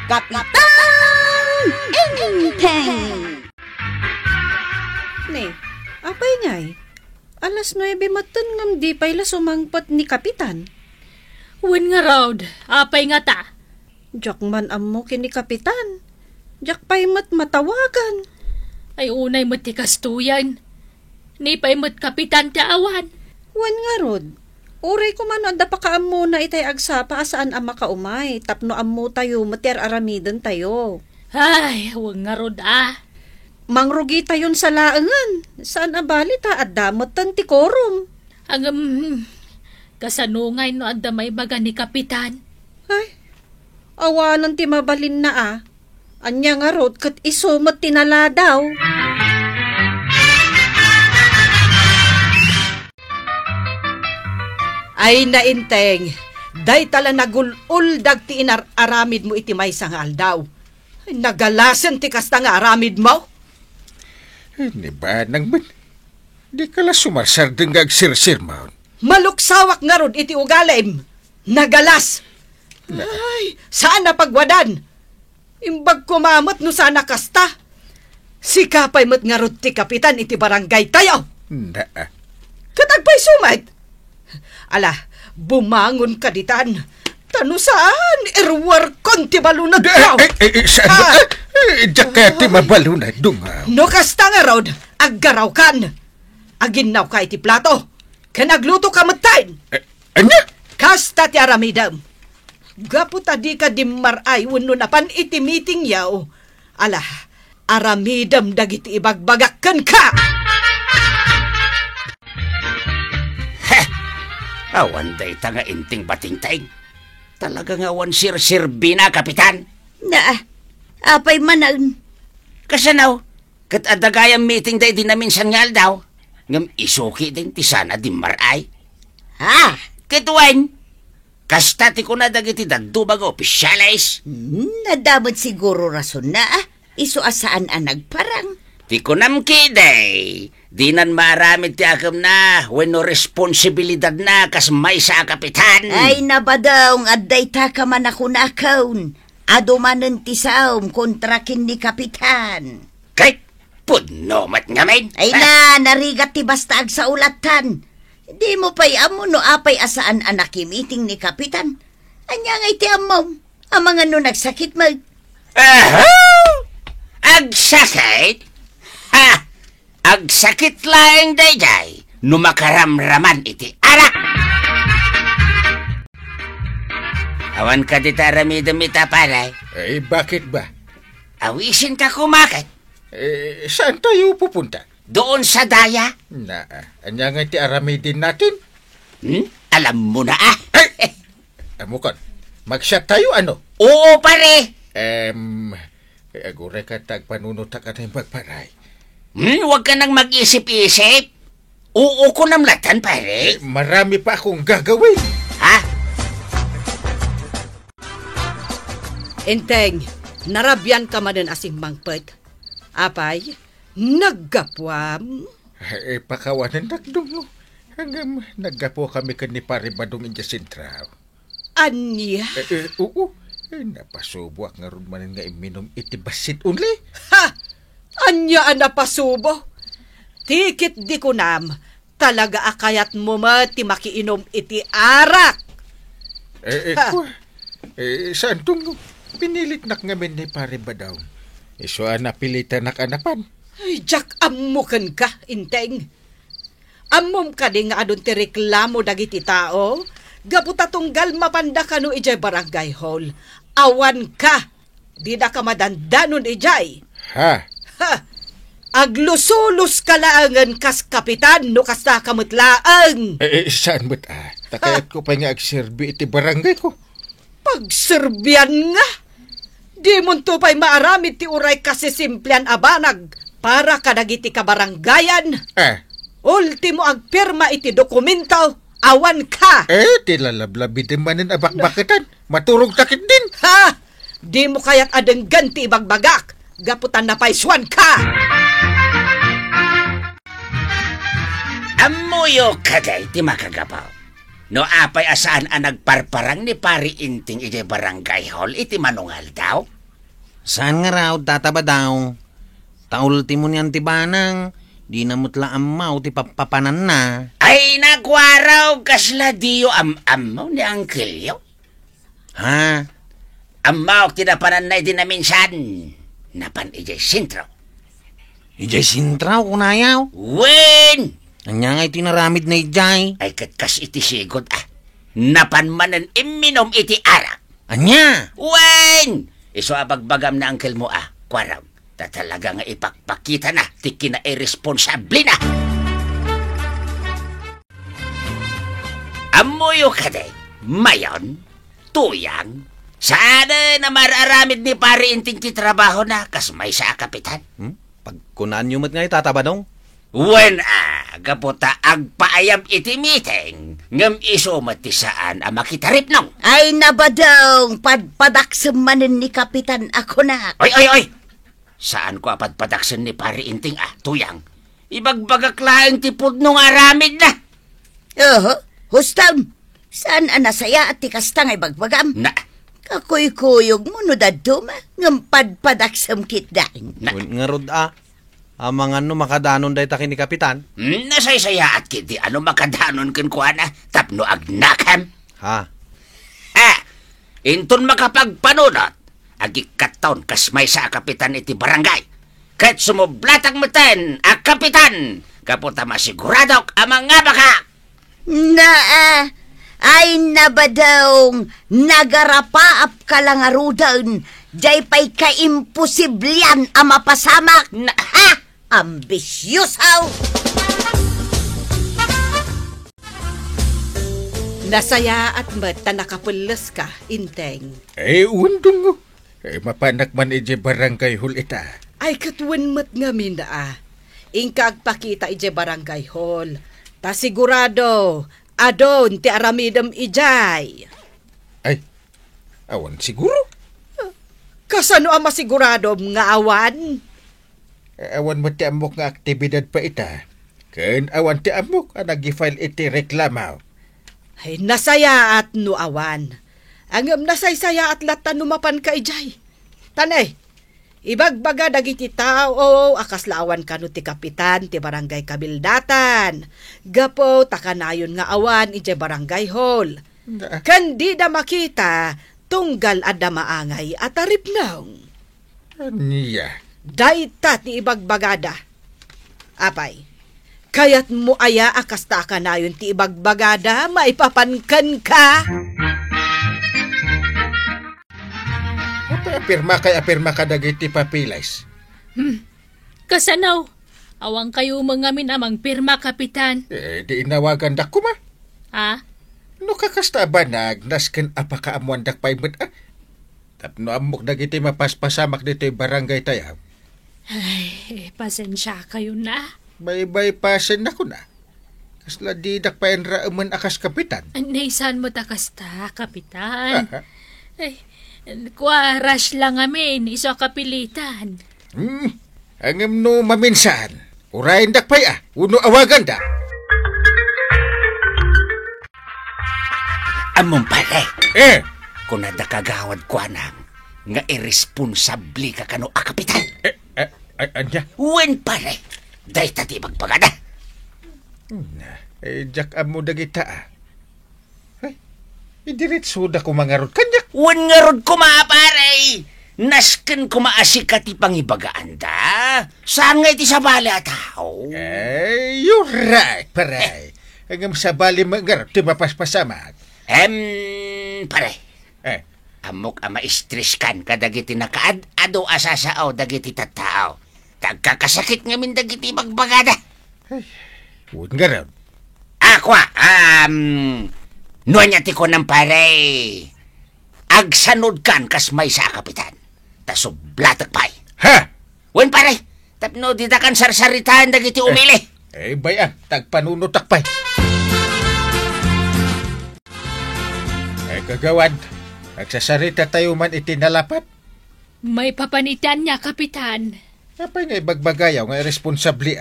Kapitan Inteng! Ne, apay ngay? Alas 9 matan ngam di payla sumangpat ni Kapitan. Wen nga raud, apay nga ta. Jak man ammo kini Kapitan. Jak pay mat matawagan. Ay unay mo't tikastuyan. Ni pay mo't kapitan ta awan. Wan nga rod. Uray ko man adda pa ka ammo na itay agsa paasaan ang makaumay. Tapno ammo tayo mater aramidan tayo. Ay, wag nga raud Mangrugi tayon sa laangan. Saan abali ta adda matan ti korum. Ang kasanungay no adda may baga ni kapitan. Ay, awanan ti mabalin na Anya nga rod kat isumat tinala daw. Ay nainteng, day tala nagulul dag ti aramid mo iti may sangal daw. Nagalasan ti kasta nga aramid mo. Hindi ba nang man? Di ka la sumarsar deng agsirsir maun. Maluksawak nga rod iti ugalem. Nagalas. Ay, saan na pagwadan? Imbag kumamot no sana kasta. Sikapay mo't nga rod ti kapitan iti barangay tayo. Katagpay sumait. Ala, bumangon ka ditan. Tano saan? Erwar kon ti balunag daw. Saan? Diyak kaya ti mabalunag dunga. No kasta nga rod, aggaraw kan. Aginaw ka iti plato. Kanagluto ka matain. Anya? Kasta ti aramidam. Gapu tadi ka dimmaray wano napan iti meeting yaw. Ala, aramidam dagiti ibagbagakan ka. Awan day tanga inting bating-ting. Talaga nga awan sir-sirbi na, kapitan. Apay manan. Kasanaw, kat adagayang meeting day din namin sangyal daw. Ngam isuki din ti sana di maray. Ha? Kituwain, kastati ko na dagiti dadubag opisyalis. Nadamot siguro rason na Isu asaan nagparang. Ti ko namkiday. Di nan maramid ti akam na wenno responsibilidad na kas may sa kapitan. Ay nabadaw adday ta ka man ako nakaun. Adumanen ti saom kontrakin ni kapitan. Kahit pudnomat nga men. Ay narigat ti bastag sa ulatan. Di mo pa'y amo no apay asaan meeting ni kapitan. Anya nga iti amom. Ang mga no nagsakit mag. Agsakit? Ha! Agsakit laeng dayjay. Numakaramraman iti arak. Awan ka di taramidam ita paray. Bakit ba? Awisin ka kumakit. Saan tayo pupunta? Doon sa daya. Anya nga ti aramidin natin? Alam mo na Amukon, mag-shot tayo ano? Oo pare. Agure ka tagpanunutak ka na yung magparay. Huwag ka nang mag-isip-isip. Oo ko namlatan pare. Marami pa akong gagawin. Ha? Enteng, narabyan ka man ng asing mangpet. Apay, naggapwam. Pakawanan nagdungo. Hanggang naggapo kami kan ni Pare Badong in Jacintra. Anya? Oo. Napasubo nga ron man nga iminom iti basit unli. Ha! Anya napasubo? Tikit di ko nam. Talaga akayat mo ti makiinom iti arak. Saan tungo? Pinilit nak ngamin ni Pare Badong. Iso napilitan nakanapan. Ay, jak amukan ka, Inteng. Amom ka di nga adun ti reklamo dagiti tao. Gaputa tunggal mapanda ka no ijay barangay hall. Awan ka. Di na ka madandanon ijay. Ha? Aglusulos ka laangan kas kapitan no kas nakamutlaang. Saan ba't takayat ko pa nga agserbi iti barangay ko. Pagserbian nga. Di mo to pa'y maaramid ti uray kasi simplian abanag para kadagiti kabaranggayan. Ultimo agpirma iti dokumento, awan ka. Tilalablabi din manin abakbakitan. Maturog takit din. Ha? Di mo kaya't adeng ganti ibagbagak. Gaputan na paiswan ka. Amuyo kaday ti makagapaw. No apay asaan ang nagparparang ni Pari Inting iti barangay hall iti manungal daw? Saan nga raw tataba daw? Taulti mo niyan ti banang, di na mutla amaw ti papapanan na. Ay, nagwaraw kasla diyo am-amaw ni Uncle yo. Ha? Amaw tinapanan na din na minsan. Napan ijay sintro. Ijay sintraw kunayaw. Wen! Anya nga itinaramid na ijay. Ay katkas iti sigod Napan manan iminom iti arak. Anya? Wen! Iso abagbagam na uncle mo kwaraw. Talaga nga ipakpakita na, ti kina-irresponsable na. Amuyo ka din, mayon, tuyang, sana na mararamid ni pare inting ti trabaho na, kas may sa kapitan. Pagkunaan nyo mat nga itataba dong? Wen gaputa agpaayam iti meeting, ngam iso mati saan makitarip nong. Ay nabadong, padpadaksem manen ni Kapitan ako na. Oy! Saan ko apadpadaksan ni pare inting tuyang? Ibagbagak laing tipod nung aramid na. Hustam, saan nasaya at tikastang ay bagbagam? Na, Kakuy-kuyog mo no daduma, ngampadpadaksem kitdaing. Nga rod amang ano makadanon day takin ni Kapitan? Nasaysaya at kiti makadanon kun kuha na, tapno agnakam. Ha? Inton makapagpanunot, agikataon kas may sa kapitan iti barangay. Kat sumublatag meten, kapitan, kaputa masiguradok amang nga baka. Ay nabadong, nagarapaap ka lang arudan, jay pa'y kaimposiblian mapasamak. Ambisyosaw! Nasaya at mata nakapulas ka, Inteng. Undong mo. Mapanak man ije barangay hall ita. Ay katuwan mat nga minda Ingka agpakita ije barangay hall. Ta sigurado, adon ti aramidam ijay. Ay, awan siguro. Kasano ang masigurado nga awan? Awan mo ti amok nga aktibidad pa ita. Ken awan ti amok nag-file iti reklamaw. Ay nasaya at no awan. Angam nasaysaya at latan numapan ka ijay. Tanay, ibagbaga dagiti tao, akaslawan kanu ti kapitan ti barangay kabildatan. Gapo takanayon nga awan ijay barangay hall. Kandi da makita, tunggal adda maangay at aripnaw. Niya. Daita ti ibagbagada. Apay, kayat mo aya akas takanayon ti ibagbagada, maipapankan ka. Apirma ka dagiti papilays. Kasanaw, awang kayo mga minamang pirma, Kapitan. Di inawagan dak ko ma. No kakasta ba nasken apakaamuan dak paimot Tapno amok dagiti mapaspasamak dito barangay tayaw. Ay, pasensya kayo na. May bypassin ako na. Kasla di dak paen raaman akas kapitan. Naisan mo takasta, Kapitan. Ay, rush lang amin, iso kapilitan. Angam no maminsan. Urayin dak pay uno awagan da. Among pare. Kung nadakagawad ko nga irresponsable ka kano kapitan. Anya? Wen pare. Day tati magpagada. Jak amo dagita Idiritso da ko mangarod kanyak. Wen ngarod ko pare. Nasken ko maasikat ti pangibagaan da. Saan nga iti sabali tao? You're right, pare. Hanggang sabali mangarod ti mapaspasamat. Pare. Amok ma-stress kan kadagiti nakaad-ado asasao dagiti tattao. Kagkakasakit ngamin dagiti magbagada. Huwag nga rin. Aqua, nuanyati ko ng pare. Agsanod kan kas may sa kapitan. Tasublatak pay. Ha? Wen pare, tapno ditakan sarsaritaan dagiti umili. Bayan, tagpanunutak pay. Kagawad, nagsasarita tayo man itinalapat. May papanitan niya, Kapitan. Apay nga ibagbagayaw nga irresponsable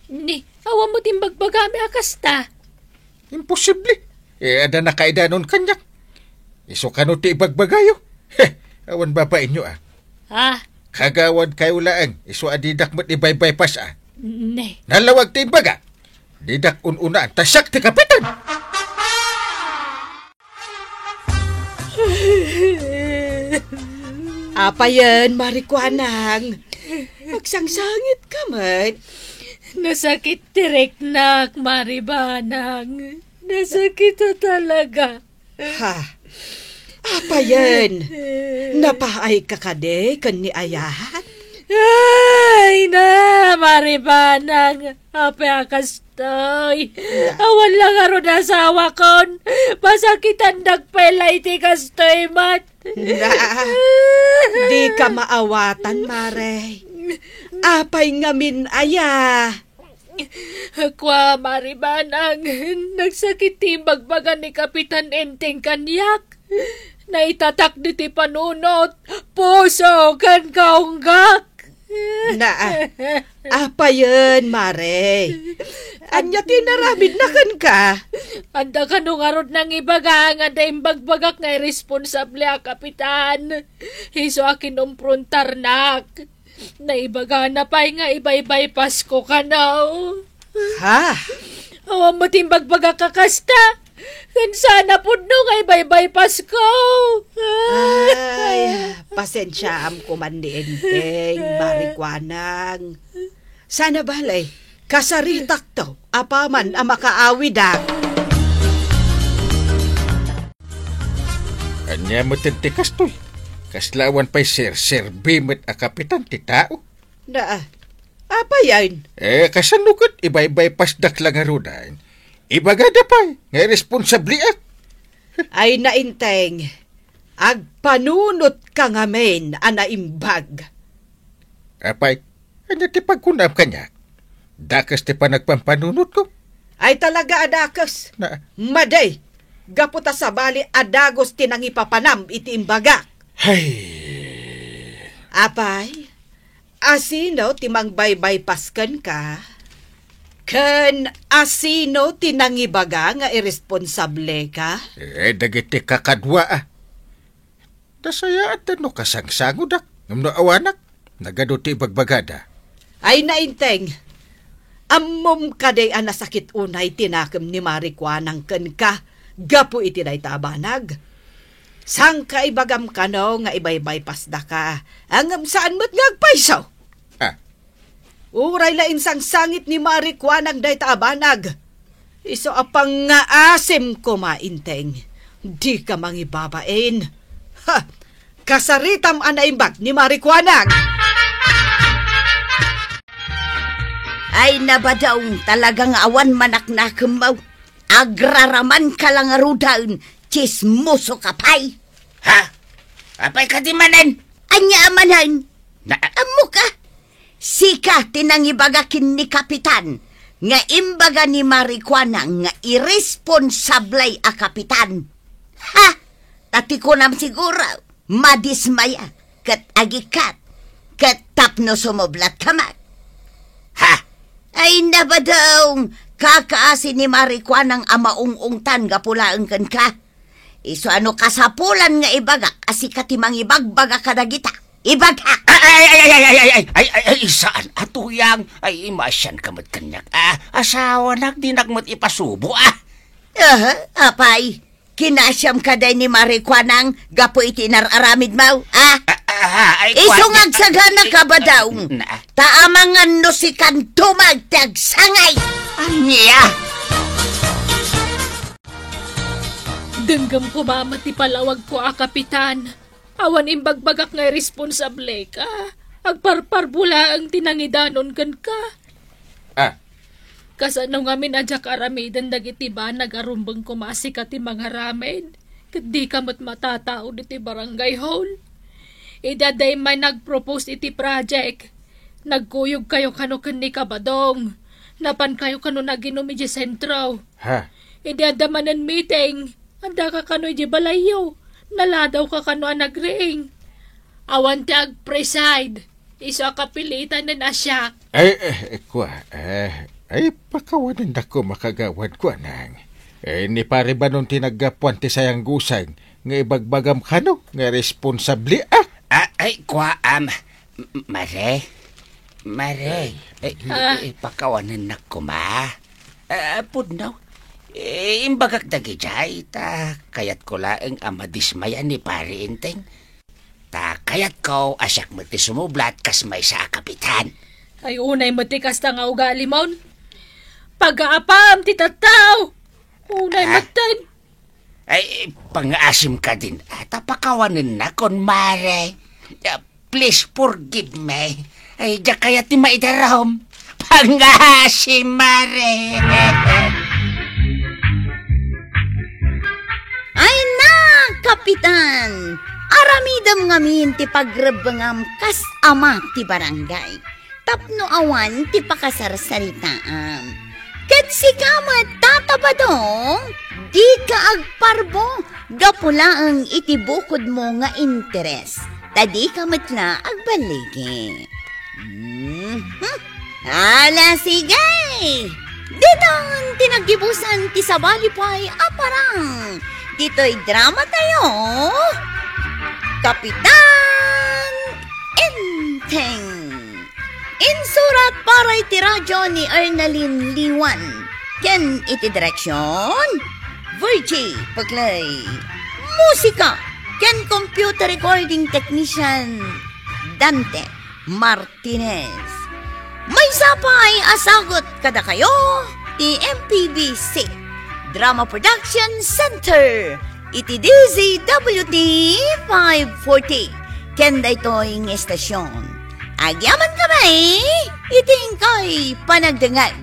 Ni, awa mo din bagbagami akasta. Imposible. Ada nakaidanon kanyak. Iso ka no ti ibagbagayo. Awan ba pa inyo Ha? Kagawad kayo laang, iso adidak mo't ibay-bypass Ne. Nalawag timbaga. Didak ununa, tasak ti kapitan. Apa yan, Marikuanang? Magsangsangit ka man. Nasakit direk nak, Maribanang. Nasakit na talaga. Ha? Apa yan? Napaay ka kade kan ni ayahan? Ay na, Maribanang. Apa kastoy. Awan lang aron asawa kon. Masakitan nagpelay ti kastoy mat. Na, di ka maawatan, Mare. Apay ngamin aya. Kwa, Maribanang. Nagsakit ti bagbagan ni Kapitan Enteng kanyak. Naitatak di ti panunot. Puso kan kaunggak. Na, apa yun, Mare? Anya tinaramid na kan ka? Anda ka nung arot ng ibaga nga da imbagbagak nga irresponsable a Kapitan. Hiso akin umprontar nak. Naibaga na pa'y nga ibay-bay Pasko ka na. Ha? Awan mo timbagbagak ka kasta. Kan sana po no nga ibay-bay Pasko. Ay, pasensya am kumandenteng, Marikuanang. Sana balay, kasaritak to, apaman ang makaawid ah. Anya mo tintikas to'y. Kaslawan pa'y sir-bimit a kapitan ti tao. Na, apa yan? Kasanukot, ibay-bypass dak lang arunan. Ibagada pa'y, nga responsable at. Ay nainteng, agpanunot ka ngamen, anaimbag. Apay, anya ti pagkunam kanya. Dakas ti pa nagpampanunot ko. Ay talaga adakas. Na, Maday, gaputa sa bali adagos tinang ipapanam iti imbaga. hay, Apay, asino timang bay-bypaskan ka? Ken asino tinangibaga nga irresponsable ka? dagiti kakadwa ah. Dasaya at ano kasangsangod ak. Ngamno awanak, nagado ti bagbagada. Ay nainteng, ammom kaday anasakit unay tinakam ni Marikuanang ken ka, gapu iti day tabanag. Sang kaibagam kano nga ibay-bypass da ka, angam saan mo't ngagpaysaw? Ah, Uray lain sang sangit ni Marikuanang day tabanag. Iso apang nga asim ko mainteng, di ka mangibabain. Ha! Kasaritam anaimbag ni Marikuanang! Ay nabadaong talagang awan manak na kemaw. Agraraman ka lang arudaon, chismoso ka pa'y. Ha? Apay ka di manen? Anya amanan, Na, amo ka. Sika tinangibagakin ni Kapitan, nga imbaga ni Marikuanang nga irresponsablay a Kapitan. Ha! Tati ko nam siguro, madismaya, kat agikat, kat tapno sumoblat kamat. ha? Ay nabadaong, kakaasi ni Marikuanang amaung-ungtan gapulaang kan ka. Iso ano kasapulan nga ibagak, asi katimang ibagbaga kadagita. Ibagak! Ay, saan atuyang? Ay, imasyan kamat kanyak. Asawa nak, di nagmat ipasubo, Apay, kinasyam ka day ni Marikuanang, gapo iti nararamid mau, Isungag sagana ka ba daw? Taamangan no si kantumag tagsangay. Anya? Denggam ko mamati palawag ko a Kapitan. Awan imbagbagak nga responsable ka. Agparparbula ang tinangidanon kan ka. ah, Kasano nga minadyak aramidan dagiti ba nagarumbang kumasi ka ti mga ramen. Kadi kamot matatao diti barangay hall. Idaday may nag-propose iti project. Nagkuyog kayo kano ni Kabadong. Napan kayo kano naginom iti sentro. ha, Idadamanan meeting. Anda ka kano iti balayo. Naladaw ka kano nagring. Awan tag preside. Iso kapilitan na siya. kwa, ay, pakawanan ako makagawad ko, anang. Ni pare ba nung tinagapuan ti sayang gusang, nga ibagbagam kano, nga responsable, Ay, Mare. Pakawanan na ko, ma. Pudnaw. Imbagak dagi jay, kayat ko laeng amadismayan ni pari inteng. Kayat ko asyak mati sumublat kas may sa kapitan. Ay unay matikas ta nga ugali mon. Pag-aapam ti tataw. Unay matan. Ay, pang-asim ka din. Pakawanan na kon, mare. Please forgive me. Ay, di kaya ti maidarom. Pang-asim, mare. Ay na, kapitan! Aramidam ngamin ti pagrebengam kas ama ti barangay. Tapno awan ti pakasarsaritaam. Ket si kamat tatabadong, di ka agparbo, gapula ang itibukod mo nga interes. Tadi kamat na agbaligi. Ala sige! Ditong tinagibusan ti sabalipay aparang. Dito'y drama tayo. Kapitan Enteng. Insurat para iti radyo ni Ernalyn Liwan. Ken iti direksyon Virgie Paglay. Musika ken computer recording technician Dante Martinez. May sapay asagot kada kayo ti MPBC Drama Production Center iti DZWT 540 ken daytoy ng estasyon. Agyaman ka ba iting ko'y panagdangag.